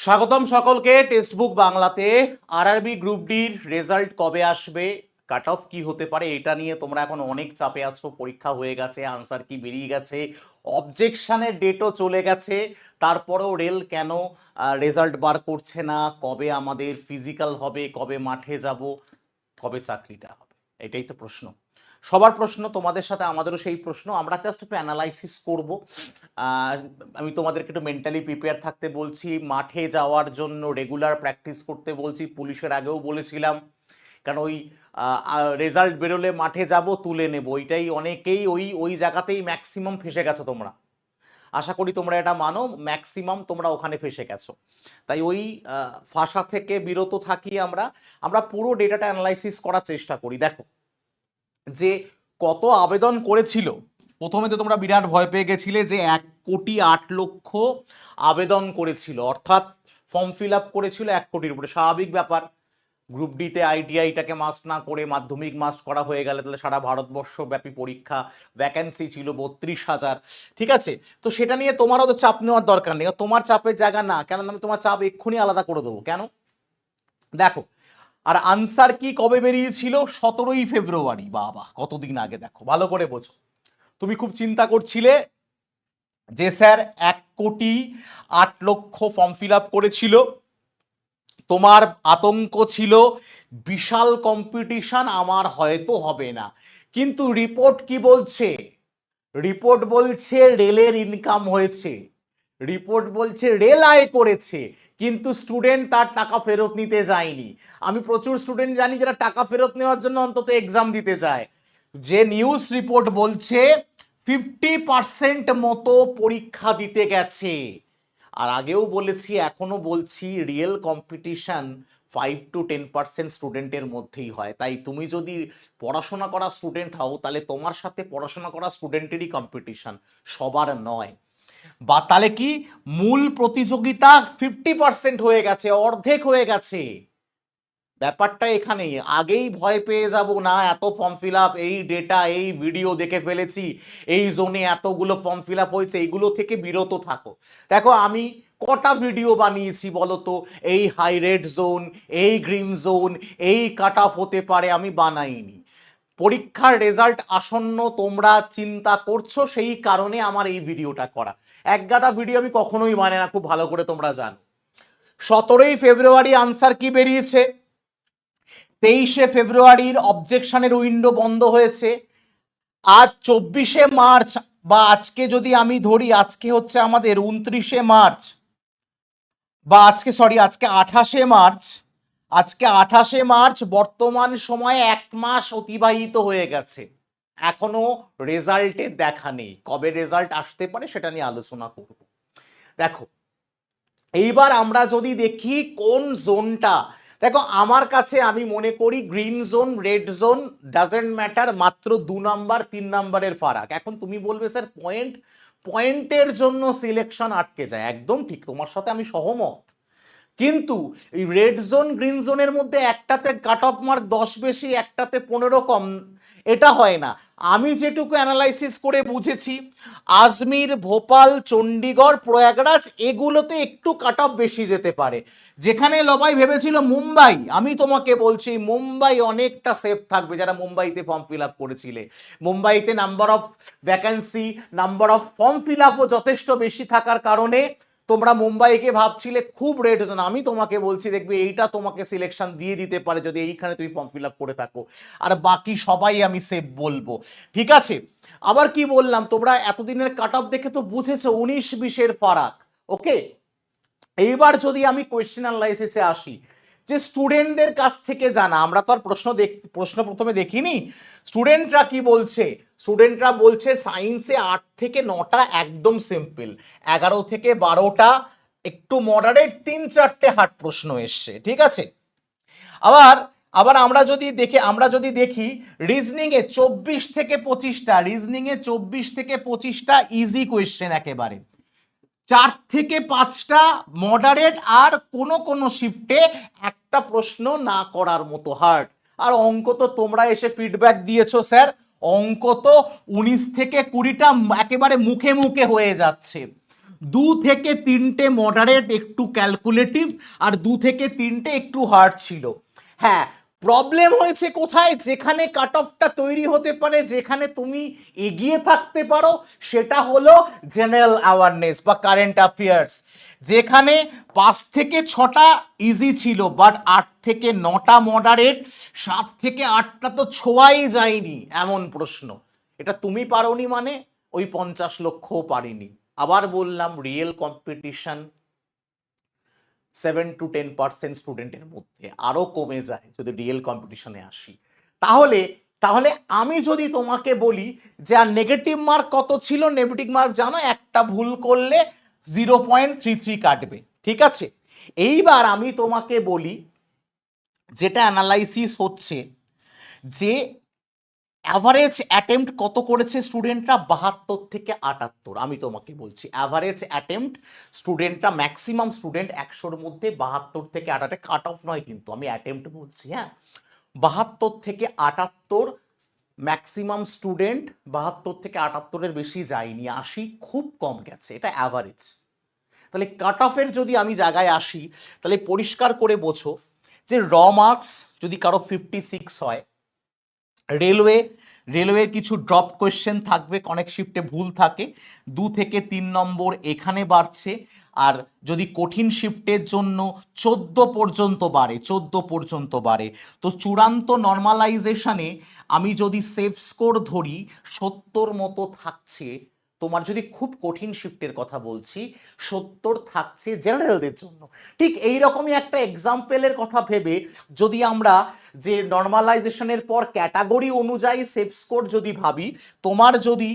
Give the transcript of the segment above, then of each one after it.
স্বাগতম সকলকে text book বাংলাতে। আরআরবি গ্রুপ ডির রেজাল্ট কবে আসবে, কাট অফ কি হতে পারে, এটা নিয়ে তোমরা এখন অনেক চাপে আছো। পরীক্ষা হয়ে গেছে, আনসার কি বেরিয়ে গেছে, অবজেকশনের ডেটও চলে গেছে, তারপরেও রেল কেন রেজাল্ট বার করছে না, কবে আমাদের ফিজিক্যাল হবে, কবে মাঠে যাব, কবে চাকরিটা হবে, এটাই তো প্রশ্ন। সবার প্রশ্ন, তোমাদের সাথে আমাদেরও সেই প্রশ্ন। আমরা জাস্ট একটু অ্যানালাইসিস করব। আমি তোমাদেরকে একটু মেন্টালি প্রিপেয়ার থাকতে বলছি, মাঠে যাওয়ার জন্য রেগুলার প্র্যাকটিস করতে বলছি। পুলিশের আগেও বলেছিলাম, কারণ ওই রেজাল্ট বেরোলে মাঠে যাব, তুলে নেব, ওইটাই অনেকেই ওই ওই জায়গাতেই ম্যাক্সিমাম ফেসে গেছো তোমরা। আশা করি তোমরা এটা মানো, ম্যাক্সিমাম তোমরা ওখানে ফেসে গেছো। তাই ওই ফাঁসা থেকে বিরত থাকি। আমরা আমরা পুরো ডেটাটা অ্যানালাইসিস করার চেষ্টা করি। দেখো যে কত আবেদন করেছিল, প্রথমে তো তোমরা বিরাট ভয় পেয়ে গেছিলে যে 1,08,00,000 আবেদন করেছিল, অর্থাৎ ফর্ম ফিল আপ করেছিল 1 কোটির উপরে। স্বাভাবিক ব্যাপার, গ্রুপ ডিতে আইটিআইটাকে মাস্ট না করে মাধ্যমিক মাস্ট করা হয়ে গেলে তাহলে সারা ভারতবর্ষ ব্যাপী পরীক্ষা, ভ্যাকেন্সি ছিল 32,000। ঠিক আছে, তো সেটা নিয়ে তোমারও তো চাপ নেওয়ার দরকার নেই, তোমার চাপের জায়গা না, কেন আমি তোমার চাপ এক্ষুনি আলাদা করে দেবো। কেন দেখো, আর আনসার কি কবে বেরিয়েছিল? 17ই ফেব্রুয়ারি। বাবা, কতদিন আগে! দেখো ভালো করে বোঝো। তুমি খুব চিন্তা করছিলে যে স্যার 1,08,00,000 ফর্ম ফিল আপ করেছিল, তোমার আতঙ্ক ছিল বিশাল কম্পিটিশন, আমার হয়তো হবে না। কিন্তু রিপোর্ট কি বলছে? রিপোর্ট বলছে রেলের ইনকাম হয়েছে, রিপোর্ট বলছে রেল আয় করেছে, কিন্তু স্টুডেন্ট তার টাকা ফেরত নিতে যায়নি। আমি প্রচুর স্টুডেন্ট জানি যারা টাকা ফেরত নেওয়ার জন্য অন্তত এক্সাম দিতে যায়। যে নিউজ রিপোর্ট বলছে 50% মতো পরীক্ষা দিতে গেছে। আর আগেও বলেছি, এখনো বলছি, রিয়েল কম্পিটিশন 5 to 10% স্টুডেন্টের মধ্যেই হয়। তাই তুমি যদি পড়াশোনা করা স্টুডেন্ট হও, তাহলে তোমার সাথে পড়াশোনা করা স্টুডেন্টেরই কম্পিটিশন, সবার নয়। বা তাহলে কি, মূল প্রতিযোগিতা 50% হয়ে গেছে, অর্ধেক হয়ে গেছে। ব্যাপারটা এখানেই। আগেই ভয় পেয়ে যাব না, এত ফর্ম ফিল আপ, এই ডেটা, এই ভিডিও দেখে ফেলেছি, এই জোনে এতগুলো ফর্ম ফিল আপ হয়েছে, এইগুলো থেকে বিরত থাকো। দেখো আমি কটা ভিডিও বানিয়েছি বলো তো, এই হাই রেড জোন, এই গ্রিন জোন, এই কাট অফ হতে পারে, আমি বানাইনি। পরীক্ষার রেজাল্ট আসন্ন, তোমরা চিন্তা করছো, সেই কারণে আমার এই ভিডিওটা করা। একগাদা ভিডিও আমি কখনোই মানে না, খুব ভালো করে তোমরা জানো। 17ই ফেব্রুয়ারি আনসার কি বেরিয়েছে, 23শে ফেব্রুয়ারির অবজেকশনের উইন্ডো বন্ধ হয়েছে। আজ 24শে মার্চ, বা আজকে যদি আমি ধরি, আজকে হচ্ছে আমাদের 29শে মার্চ, বা আজকে সরি আজকে 28শে মার্চ। আজকে 28শে মার্চ, বর্তমান সময়ে 1 মাস অতিবাহিত হয়ে গেছে, এখনো রেজাল্টের দেখা নেই। কবে রেজাল্ট আসতে পারে সেটা নিয়ে আলোচনা করব। দেখো এইবার আমরা যদি দেখি কোন জোনটা, দেখো আমার কাছে আমি মনে করি green zone, red zone doesn't matter, মাত্র 2 নাম্বার 3 নাম্বারের ফারাক। এখন তুমি বলবে স্যার পয়েন্টের জন্য সিলেকশন আটকে যায়, একদম ঠিক, তোমার সাথে আমি সহমত। কিন্তু এই রেড জোন গ্রিন জোনের মধ্যে একটাতে কাট অফ মার্ক 10 বেশি, একটাতে 15 কম, এটা হয় না। আমি যেটুকু অ্যানালাইসিস করে বুঝেছি, আজমির, ভোপাল, চণ্ডীগড়, প্রয়াগরাজ, এগুলোতে একটু কাট অফ বেশি যেতে পারে। যেখানে লবাই ভেবেছিল মুম্বাই, আমি তোমাকে বলছি মুম্বাই অনেকটা সেফ থাকবে। যারা মুম্বাইতে ফর্ম ফিল আপ করেছিলে, মুম্বাইতে number of vacancy, number of form fill আপও যথেষ্ট বেশি থাকার কারণে তোমরা মুম্বাইকে ভাবছিলে খুব রেড জোন। আমি তোমাকে বলছি, দেখবে এইটা তোমাকে সিলেকশন দিয়ে দিতে পারে যদি এইখানে তুমি ফর্ম ফিল আপ করে থাকো। আর বাকি সবাই আমি সেফ বলবো। ঠিক আছে, আবার কি বললাম, তোমরা এতদিনের কাট অফ দেখে তো বুঝেছো 19-20-এর ফারাক। ওকে, এইবার যদি আমি কোয়েশ্চেন অ্যানালাইসিসে আসি, যে স্টুডেন্টদের কাছ থেকে জানা, আমরা তো আর প্রশ্ন প্রথমে দেখিনি, স্টুডেন্টরা কি বলছে? স্টুডেন্টরা বলছে সায়েন্সে 8 থেকে 9টা একদম সিম্পল, 11 থেকে 12টা একটু মডারেট, 3-4টে হার্ড প্রশ্ন এসছে। ঠিক আছে, আবার আবার আমরা যদি দেখি রিজনিং এ 24 থেকে 25টা, রিজনিং এ 24 থেকে 25টা ইজি কোয়েশ্চেন, একেবারে 4 থেকে 5টা মডারেট, আর কোন শিফটে একটা প্রশ্ন না করার মতো হার্ড। আর অঙ্ক তো তোমরা এসে ফিডব্যাক দিয়েছো স্যার, অঙ্ক তো 19 থেকে 20টা একেবারে মুখে মুখে হয়ে যাচ্ছে। থেকে 3টে মডারেট একটু ক্যালকুলেটিভ আর থেকে 3টে একটু হার্ড ছিল। হ্যাঁ, প্রবলেম হয়েছে কোথায়? যেখানে কাট অফটা তৈরি হতে পারে, যেখানে তুমি এগিয়ে থাকতে পারো, সেটা হলো জেনারেল অ্যাওয়ারনেস বা কারেন্ট অ্যাফেয়ার্স, যেখানে 5 থেকে 6টা ইজি ছিল, বাট 8 থেকে 9টা মডারেট, 7 থেকে 8টা তো ছোঁয়াই যায়নি এমন প্রশ্ন। এটা তুমি পারোনি মানে ওই 50 লক্ষও পারেনি। আবার বললাম, রিয়েল কম্পিটিশন 7 to 10% স্টুডেন্টের মধ্যে, আরো কমে যায় যদি রিয়েল কম্পিটিশনে আসি। তাহলে তাহলে আমি যদি তোমাকে বলি যে আর নেগেটিভ মার্ক কত ছিল, নেগেটিভ মার্ক জানো, একটা ভুল করলে 0.33 কাটবে, ঠিক আছে। এইবার আমি তোমাকে বলি, যেটা অ্যানালাইসিস হচ্ছে, যে অ্যাভারেজ অ্যাটেম্প্ট কত করেছে স্টুডেন্টরা, 72 থেকে 78। আমি তোমাকে বলছি অ্যাভারেজ অ্যাটেম্প্ট স্টুডেন্টরা, ম্যাক্সিমাম স্টুডেন্ট 100-র মধ্যে 72 থেকে 78, কাট অফ নয় কিন্তু, আমি অ্যাটেম্প্ট বলছি, হ্যাঁ। 72 থেকে 78 ম্যাক্সিমাম স্টুডেন্ট, 72 থেকে 78-এর বেশি যায়নি, 80 খুব কম গেছে, এটা অ্যাভারেজ। তাহলে কাট অফের যদি আমি জায়গায় আসি, তাহলে পরিষ্কার করে বোঝো যে র মার্কস যদি কারো 56 হয়, রেলওয়ে কিছু ড্রপ কোয়েশ্চেন থাকবে, অনেক শিফটে ভুল থাকে, 2 থেকে 3 নম্বর এখানে বাড়ছে। আর যদি কঠিন শিফটের জন্য 14 পর্যন্ত বাড়ে, তো চূড়ান্ত নর্মালাইজেশনে আমি যদি সেফ স্কোর ধরি 70 মতো থাকছে। তোমার যদি খুব কঠিন শিফটের কথা বলছি, 70 থাকছে জেনারেলদের জন্য। ঠিক এইরকমই একটা এক্সাম্পলের কথা ভেবে যদি আমরা যে নর্মালাইজেশনের পর ক্যাটাগরি অনুযায়ী সেফ স্কোর যদি ভাবি, তোমার যদি,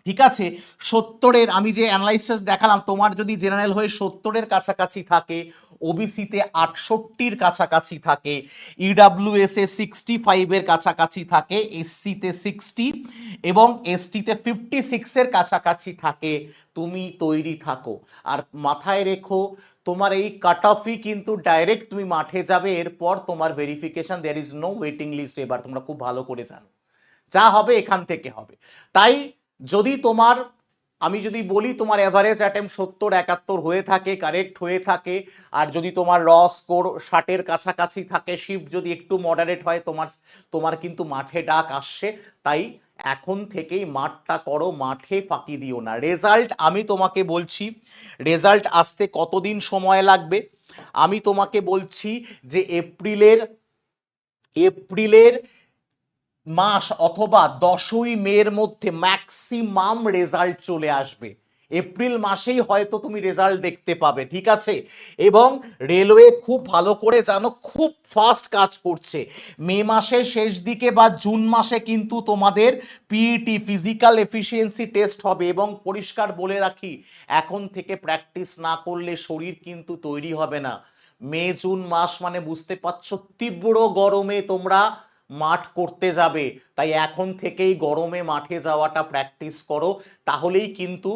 ঠিক আছে, 70-এর আমি যে অ্যানালাইসিস দেখালাম, তোমার যদি জেনারেল হয়ে 70-এর কাছাকাছি থাকে, ওবিসিতে 68-র কাছাকাছি থাকে, ইডাব্লিউএস এ 65-এর কাছাকাছি থাকে, এসসিতে 60 এবং এসটিতে 56-এর কাছাকাছি থাকে, তুমি তৈরি থাকো। আর মাথায় রেখো, তোমার এই কাট অফই কিন্তু ডাইরেক্ট তুমি মাঠে যাবে, এরপর তোমার verification, there is no waiting list. এবার তোমরা খুব ভালো করে জানো, যা হবে এখান থেকে হবে। তাই যদি তোমার, আমি যদি বলি তোমার এভারেজ অ্যাটেম্প 70-71 হয়ে থাকে, কারেক্ট হয়ে থাকে, আর যদি তোমার র স্কোর 60-এর কাছাকাছি থাকে, শিফট যদি একটু মডারেট হয়, তোমার কিন্তু মাঠে ডাক আসছে। তাই এখন থেকেই মাঠটা করো, মাঠে ফাঁকি দিও না। রেজাল্ট আমি তোমাকে বলছি, রেজাল্ট আসতে কতদিন সময় লাগবে, আমি তোমাকে বলছি যে এপ্রিলের মাস অথবা 10ই মের মধ্যে ম্যাক্সিমাম রেজাল্ট চলে আসবে। এপ্রিল মাসেই হয়তো তুমি রেজাল্ট দেখতে পাবে, ঠিক আছে। এবং রেলওয়ে খুব ভালো করে জানো, খুব ফাস্ট কাজ করছে। মে মাসের শেষ দিকে বা জুন মাসে কিন্তু তোমাদের পিইটি, ফিজিক্যাল এফিসিয়েন্সি টেস্ট হবে। এবং পরিষ্কার বলে রাখি, এখন থেকে প্র্যাকটিস না করলে শরীর কিন্তু তৈরি হবে না। মে জুন মাস মানে বুঝতে পারছো, তীব্র গরমে তোমরা মাঠ করতে যাবে। তাই এখন থেকেই গরমে মাঠে যাওয়াটা প্র্যাকটিস করো, তাহলেই কিন্তু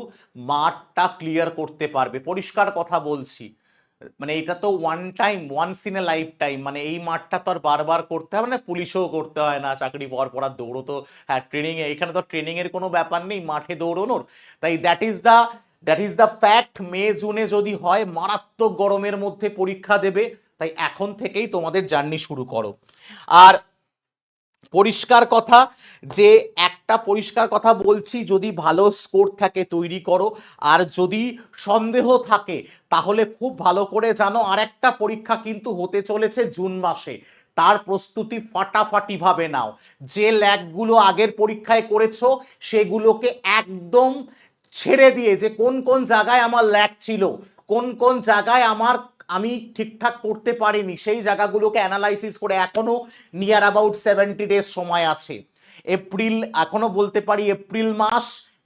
মাঠটা ক্লিয়ার করতে পারবে। পরিষ্কার কথা বলছি, মানে এটা তো one time, once in a lifetime, মানে এই মাঠটা তো আর বারবার করতে হবে না, পুলিশেও করতে হয় না, চাকরি পাওয়ার পর আর দৌড়ো তো, হ্যাঁ ট্রেনিং এ, এখানে তো ট্রেনিং এর কোনো ব্যাপার নেই মাঠে দৌড়ানোর। তাই দ্যাট ইজ দ্য ফ্যাক্ট। মে জুনে যদি হয়, মারাত্মক গরমের মধ্যে পরীক্ষা দেবে, তাই এখন থেকেই তোমাদের জার্নি শুরু করো। আর পরিষ্কার কথা, যে একটা পরিষ্কার কথা বলছি, যদি ভালো স্কোর থাকে তৈরি করো, আর যদি সন্দেহ থাকে তাহলে খুব ভালো করে জানো আর একটা পরীক্ষা কিন্তু হতে চলেছে জুন মাসে, তার প্রস্তুতি ফাটাফাটি ভাবে নাও। যে ল্যাগগুলো আগের পরীক্ষায় করেছো সেগুলোকে একদম ছেড়ে দিয়ে, যে কোন কোন জায়গায় আমার ল্যাগ ছিল, কোন কোন জায়গায় আমি ঠিকঠাক করতে পারিনি, সেই জায়গাগুলোকে অ্যানালাইসিস করে, এখনো নিয়ার অ্যাবাউট 70 ডেজ সময় আছে। এপ্রিল, এখনো বলতে পারি এপ্রিল মাস,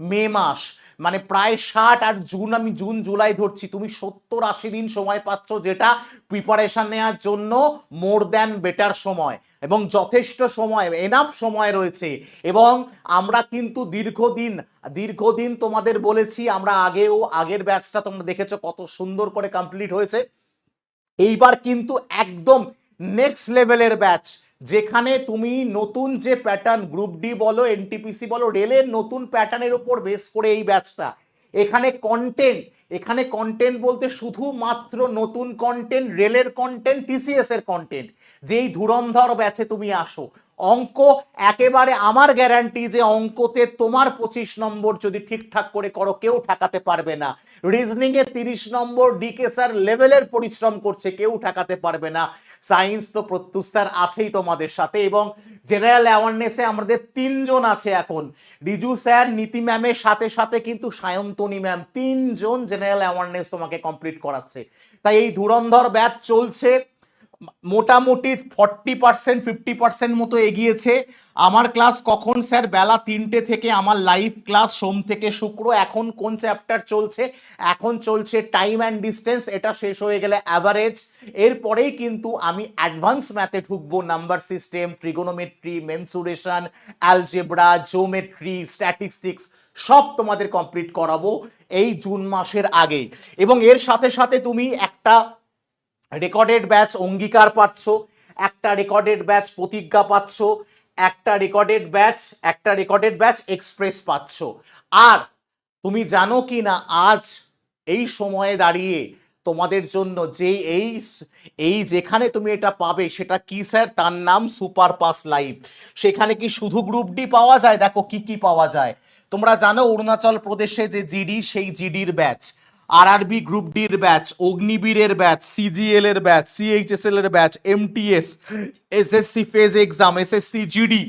মে মাস, মানে প্রায় 60, আর জুন, আমি জুন জুলাই ধরছি, তুমি 70-80 দিন সময় পাচ্ছ, যেটা প্রিপারেশন নেওয়ার জন্য মোর দ্যান বেটার সময়, এবং যথেষ্ট সময়, এনাফ সময় রয়েছে। এবং আমরা কিন্তু দীর্ঘদিন তোমাদের বলেছি, আমরা আগের ব্যাচটা তোমরা দেখেছো কত সুন্দর করে কমপ্লিট হয়েছে। এইবার কিন্তু একদম নেক্সট লেভেলের ব্যাচ, যেখানে তুমি নতুন যে প্যাটার্ন, গ্রুপ ডি বলো, এনটিপিসি বলো, রেলের নতুন প্যাটার্নের উপর বেস করে এই ব্যাচটা, এখানে কন্টেন্ট বলতে শুধুমাত্র নতুন কন্টেন্ট, রেলের কন্টেন্ট, টিসিএস এর কন্টেন্ট। যেই ধুরন্ধর ব্যাচে তুমি আসো, অঙ্ক একেবারে আমার গ্যারান্টি যে অঙ্কতে তোমার 25 নম্বর যদি ঠিকঠাক করে করো কেউ ঠেকাতে পারবে না। রিজনিং এ 30 নম্বর ডিকে স্যার লেভেলের পরিশ্রম করছে, কেউ ঠেকাতে পারবে না। সায়েন্স তো প্রত্যুষ স্যার আছেই তোমাদের সাথে, এবং জেনারেল অ্যাওয়ারনেসে আমাদের 3 জন আছে এখন, রিজু স্যার, নীতি ম্যামের সাথে সাথে কিন্তু সায়ন্তনী ম্যাম, 3 জন জেনারেল অ্যাওয়ারনেস তোমাকে কমপ্লিট করাচ্ছে। তাই এই ধুরন্ধর ব্যাচ চলছে, মোটামুটি 40% 50% মতো এগিয়েছে। আমার ক্লাস কখন স্যার? বেলা 3টে থেকে আমার লাইভ ক্লাস, সোম থেকে শুক্র। এখন কোন চ্যাপ্টার চলছে? এখন চলছে টাইম অ্যান্ড ডিস্টেন্স, এটা শেষ হয়ে গেলে অ্যাভারেজ। এরপরেই কিন্তু আমি অ্যাডভান্স ম্যাথে ঢুকবো, number system, trigonometry, mensuration, algebra, geometry, statistics সব তোমাদের কমপ্লিট করাবো এই জুন মাসের আগেই। এবং এর সাথে সাথে তুমি একটা রেকর্ডেড ব্যাচ অঙ্গীকার পাচ্ছ, একটা রেকর্ডেড ব্যাচ প্রতিজ্ঞা পাচ্ছ, একটা রেকর্ডেড ব্যাচ এক্সপ্রেস পাচ্ছ। আর তুমি জানো কি না আজ এই সময়ে দাঁড়িয়ে তোমাদের জন্য যে এই যেখানে তুমি এটা পাবে সেটা কি স্যার? তার নাম সুপার পাস লাইভ। সেখানে কি শুধু গ্রুপ ডি পাওয়া যায়? দেখো কি কি পাওয়া যায়। তোমরা জানো অরুণাচল প্রদেশে যে জিডি, সেই জিডির ব্যাচ, আরআরবি গ্রুপ ডির ব্যাচ, অগ্নিবীরের ব্যাচ, সিজিএল এর ব্যাচ, সিএইচএসএল এর batch, MTS, SSC phase exam, SSC GD,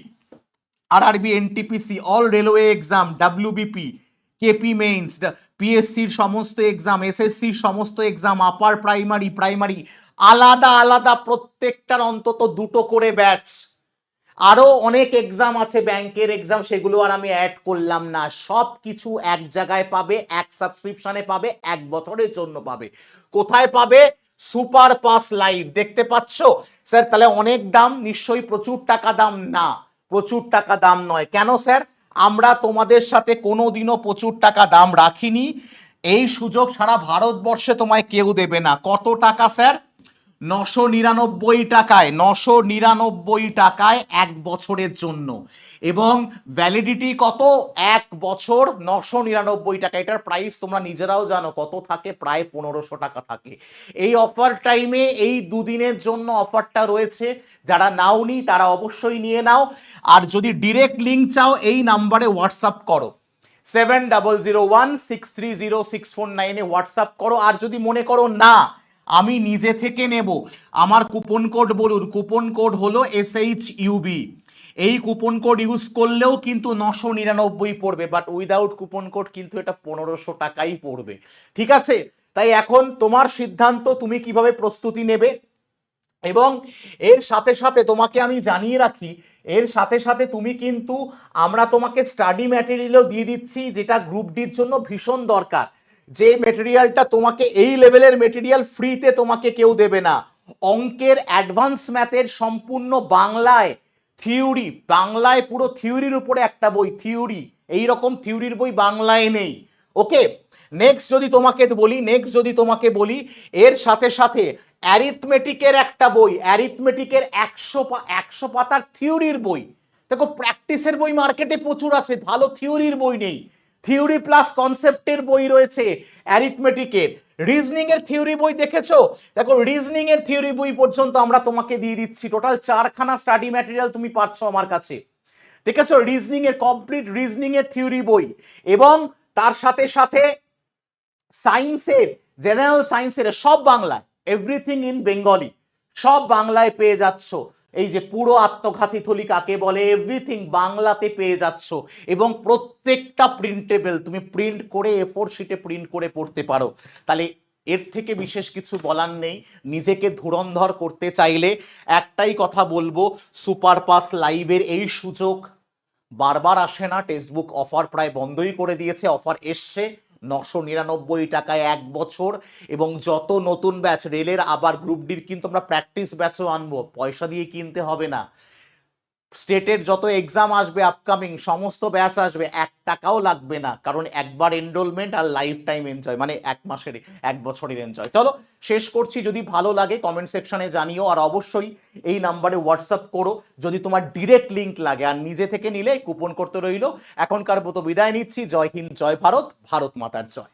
RRB, NTPC, all railway exam, WBP, KP mains, পিএসসির সমস্ত এক্সাম, এসএসসির সমস্ত এক্সাম, আপার প্রাইমারি আলাদা আলাদা প্রত্যেকটার অন্তত 2টো করে ব্যাচ। আরো অনেক এক্সাম আছে, ব্যাংকের এক্সাম, সেগুলো আর আমি অ্যাড করলাম না। সব কিছু এক জায়গায় পাবে, এক সাবস্ক্রিপশনে পাবে, 1 বছরের জন্য পাবে। কোথায় পাবে? Super pass live. দেখতে পাচ্ছ স্যার? তাহলে অনেক দাম, নিশ্চয়ই প্রচুর টাকা দাম না, প্রচুর টাকা দাম নয়। কেন স্যার? আমরা তোমাদের সাথে কোনোদিনও প্রচুর টাকা দাম রাখিনি। এই সুযোগ সারা ভারতবর্ষে তোমায় কেউ দেবে না। কত টাকা স্যার? 999 টাকায়, 999 টাকায় 1 বছরের জন্য। এবং ভ্যালিডিটি কত? 1 বছর, 999 টাকা। এটার প্রাইস তোমরা নিজেরাও জানো কত থাকে, প্রায় 1500 টাকা থাকে। এই অফার টাইমে এই দুদিনের জন্য অফারটা রয়েছে, যারা নাওনি তারা অবশ্যই নিয়ে নাও। আর যদি ডিরেক্ট লিঙ্ক চাও এই নাম্বারে হোয়াটসঅ্যাপ করো, 7001630649 হোয়াটসঅ্যাপ করো। আর যদি মনে করো না আমি নিজে থেকে নেব, আমার কুপন কোড বলুন, কুপন কোড হলো SHUB। এই কুপন কোড ইউজ করলেও কিন্তু 999 পড়বে, বাট উইদাউট কুপন কোড কিন্তু এটা 1500 টাকাই পড়বে। ঠিক আছে? তাই এখন তোমার সিদ্ধান্ত, তুমি কিভাবে প্রস্তুতি নেবে। এবং এর সাথে সাথে তোমাকে আমি জানিয়ে রাখি, এর সাথে সাথে তুমি কিন্তু, আমরা তোমাকে স্টাডি ম্যাটেরিয়ালও দিয়ে দিচ্ছি, যেটা গ্রুপ ডির জন্য ভীষণ দরকার। যে মেটেরিয়ালটা তোমাকে, এই লেভেলের মেটেরিয়াল ফ্রিতে তোমাকে কেউ দেবে না। অঙ্কের অ্যাডভান্স ম্যাথের সম্পূর্ণ বাংলায় থিওরি, বাংলায় পুরো থিওরির উপরে একটা বই, থিওরি, এই রকম থিওরির বই বাংলায় নেই। ওকে, নেক্সট যদি তোমাকে বলি এর সাথে সাথে অ্যারিথমেটিকের একটা বই, অ্যারিথমেটিকের 100 পাতার থিওরির বই। দেখো প্র্যাকটিসের বই মার্কেটে প্রচুর আছে, ভালো থিওরির বই নেই। থিওরি প্লাস কনসেপ্টের বই রয়েছে অ্যারিথমেটিকের। রিজনিং এর থিওরি বই দেখেছো? দেখো রিজনিং এর থিওরি বই পর্যন্ত আমরা তোমাকে দিয়ে দিচ্ছি। টোটাল 4খানা স্টাডি ম্যাটেরিয়াল তুমি পাচ্ছ আমার কাছে। দেখেছো? রিজনিং এর কমপ্লিট রিজনিং এর থিওরি বই, এবং তার সাথে সাথে সায়েন্সের, জেনারেল সায়েন্সের সব বাংলায়, এভরিথিং ইন বেঙ্গলি, সব বাংলায় পেয়ে যাচ্ছ। এই যে পুরো আত্মঘাতী থলি কাকে বলে, এভরিথিং বাংলাতে পেয়ে যাচ্ছ। এবং প্রত্যেকটা প্রিন্টেবল, তুমি প্রিন্ট করে A4 শিটে প্রিন্ট করে পড়তে পারো। তাহলে এর থেকে বিশেষ কিছু বলার নেই। নিজেকে ধুরন্ধর করতে চাইলে একটাই কথা বলবো, সুপার পাস লাইভের এই সুযোগ বারবার আসে না। টেক্সটবুক অফার প্রায় বন্ধই করে দিয়েছে, অফার এসছে 999 টাকায় 1 বছর। এবং যত নতুন ব্যাচ রেলের, আবার গ্রুপ ডির কিন্তু আমরা প্র্যাকটিস ব্যাচও আনবো, পয়সা দিয়ে কিনতে হবে না। স্টেটের যত এক্সাম আসবে আপকামিং, সমস্ত ব্যাচ আসবে, 1 টাকাও লাগবে না, কারণ একবার এনরোলমেন্ট আর লাইফ টাইম এনজয়, মানে 1 মাসের 1 বছরের এনজয়। চলো শেষ করছি, যদি ভালো লাগে কমেন্ট সেকশনে জানিও, আর অবশ্যই এই নাম্বারে হোয়াটসঅ্যাপ করো যদি তোমার ডিরেক্ট লিংক লাগে, আর নিজে থেকে নিলে কুপন করতে রইলো। এখনকার মতো বিদায় নিচ্ছি। জয় হিন্দ, জয় ভারত, ভারত মাতার জয়।